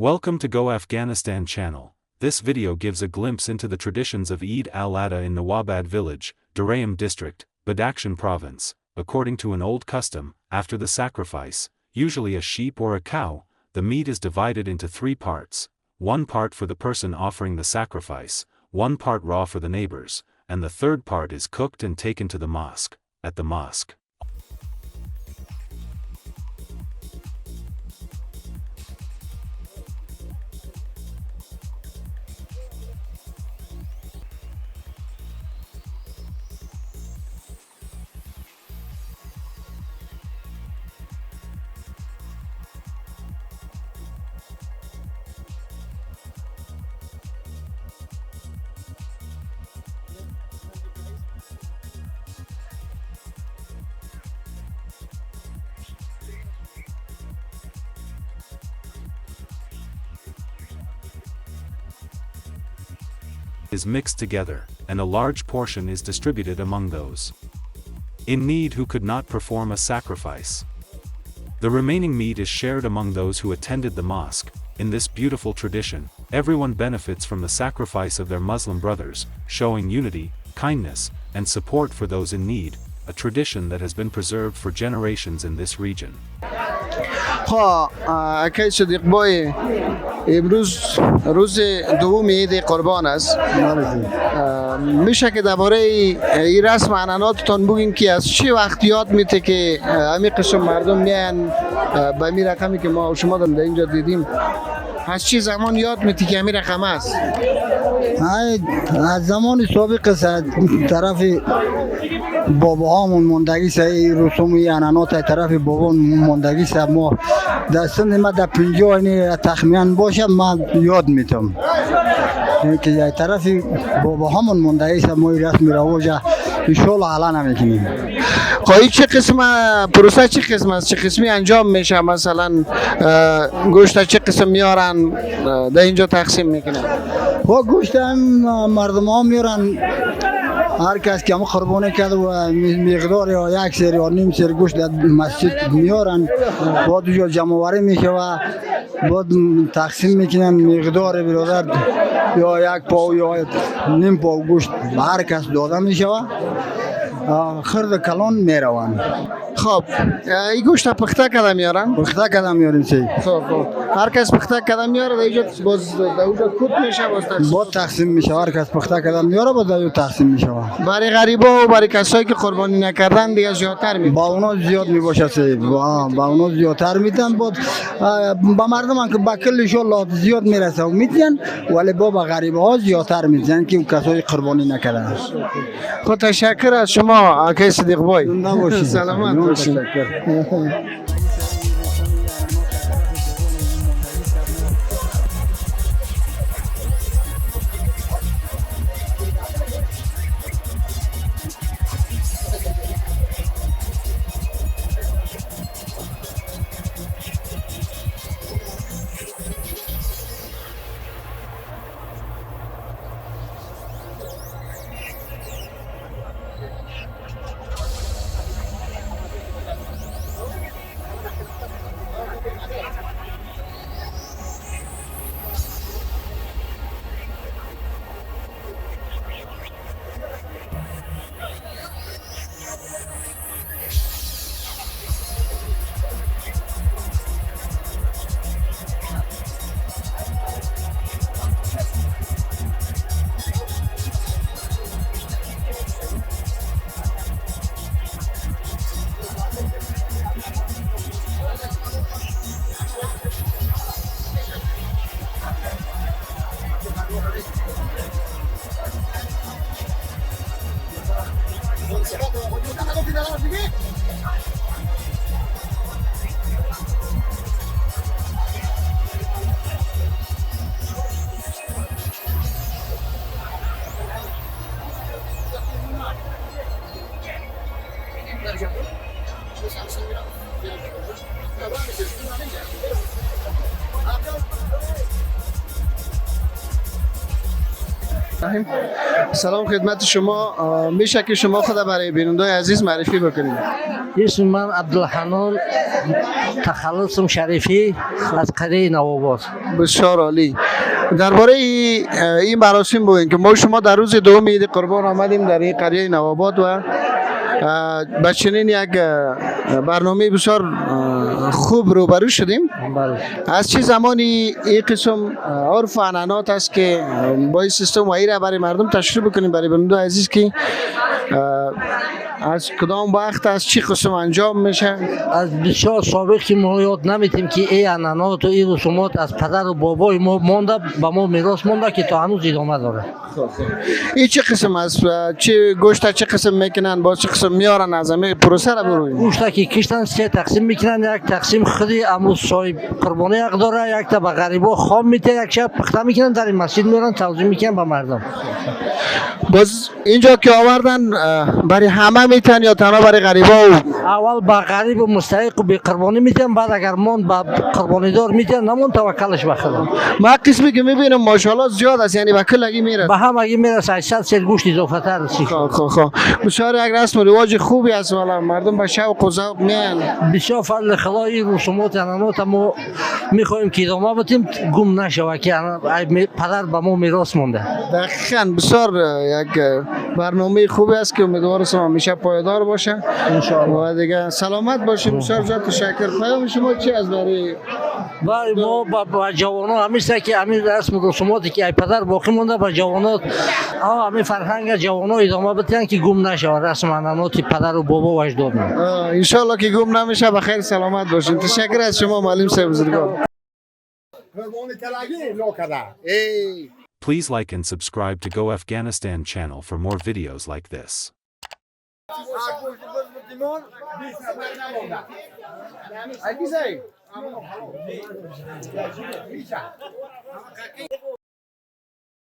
Welcome to Go Afghanistan channel. This video gives a glimpse into the traditions of Eid al-Adha in Nawabad village, Durayam district, Badakhshan province. According to an old custom, after the sacrifice, usually a sheep or a cow, the meat is divided into three parts. One part for the person offering the sacrifice, one part raw for the neighbors, and the third part is cooked and taken to the mosque. At the mosque, is mixed together, and a large portion is distributed among those in need who could not perform a sacrifice. The remaining meat is shared among those who attended the mosque. In this beautiful tradition, everyone benefits from the sacrifice of their Muslim brothers, showing unity, kindness, and support for those in need, a tradition that has been preserved for generations in this region. اکی صدیق بای امروز روز دوم عید قربان است. میشه که درباره این رسم عنعناتتان بگین که از چه وقت یاد میته که همین قسم مردم میان به می رقمی که ما و شما در اینجا دیدیم، از چه زمان یاد میته که همین رقم است؟ از زمان سابق است، طرف باباهامون موندگی است. رسوم عنعنات طرف بابا موندگی است. ما در سن ما در 50 تخمین باشه من یاد میتم که طرف باباهامون موندگی است. ما این رسم رواج ان شاء الله الان نمیکنیم. خواهی چه قسم پروسه چه قسم است؟ چه قسمی انجام میشه؟ مثلا گوشت چه قسم میارن در اینجا تقسیم میکنن؟ گوشت هم مردم ها میارن، هر کس که هم قربانی کرده و مقدار یا یک سر یا نیم سر گوشت در مسجد میارن، بعد جو جمع آوری میشه و بعد تقسیم میکنن. مقدار برادر یا یک پاو یا نیم پاو گوشت به هر کس داده میشه و خرد کلان میروند. خب این گوشت پخته کده میارن؟ پخته کده میارن سی. خب هر کس پخته کده میاره در اینجا باز در اونجا کود میشه باز تقسیم میشه. هر کس پخته کده میاره باز در تقسیم میشه. برای غریبا و برای کسایی که قربانی نکردن دیگه زیادتر میده. با اونا زیاد میباشه سی. با اونا زیادتر میدن. بعد با مردم که با کلشون لات زیاد میرسه و میدن، ولی با غریبا زیادتر میدن که کسایی قربانی نکردن. خب تشکر از شما آقای صدیق بای. سلامت باشین. سلام خدمت شما. میشه که شما خود برای بیننده عزیز معرفی بکنید؟ اسم من عبدالحنان، تخلصم شریفی از قریه نوآباد. بسیار عالی. درباره این مراسم بگوییم که ما شما در روز دوم عید قربان آمدیم در این قریه نوآباد و با چنین یک برنامه بسیار خوب روبرو شدیم. از چه زمانی این قسم عرف و عنعنات است که با این سیستم و را برای مردم تشریح بکنیم برای بیننده عزیز که از کدام وقت از چی قسم انجام میشه؟ از بسیار سابق که ما یاد نمیتیم که این عنعنات و این رسومات از پدر و بابای ما مانده، به ما میراث مانده که تا هنوز ادامه داره. این چه قسم است؟ چه گوشت چه قسم میکنن؟ با چه قسم میارن از همه پروسه را برویم؟ گوشت که کشتن سه تقسیم میکنن. یک تقسیم خودی امروز صاحب قربانی حق داره، یک تا به غریبا خام میته، یک شب پخته میکنن در این مسجد میارن توزیع میکنن به مردم. باز اینجا که آوردن برای همه میتن یا تنها برای غریبا؟ اول به غریب و مستحق و به قربانی میتن، بعد اگر مون به قربانی دار میتن، نمون توکلش بخدم. ما قسمی که میبینم ماشاءالله زیاد است، یعنی به کلگی میره. به همگی میره 800 سر گوشت اضافه تر است. بسیار یک رسم و رواج خوبی است، والا مردم به شوق و ذوق میان. بسیار فضل خدا این رسومات عنعنات ما میخواهیم که ادامه بدیم، گم نشود که پدر به ما میراث مونده. دقیقاً بسیار یک برنامه خوبی است که امیدوارم همیشه پایدار باشه ان شاء الله و دیگه سلامت باشیم. بسیار زیاد تشکر. پیام شما چی از برای ما با جوانان همیشه که همین رسم و رسوماتی که ای پدر باقی مونده به جوانات همین فرهنگ جوانان ادامه بدن که گم نشه رسم عنعنات پدر و بابا و اجداد. ان شاء الله که گم نمیشه. بخیر سلامت باشین. تشکر از شما معلم صاحب بزرگوار. Please like and subscribe to Go Afghanistan channel for more videos like this.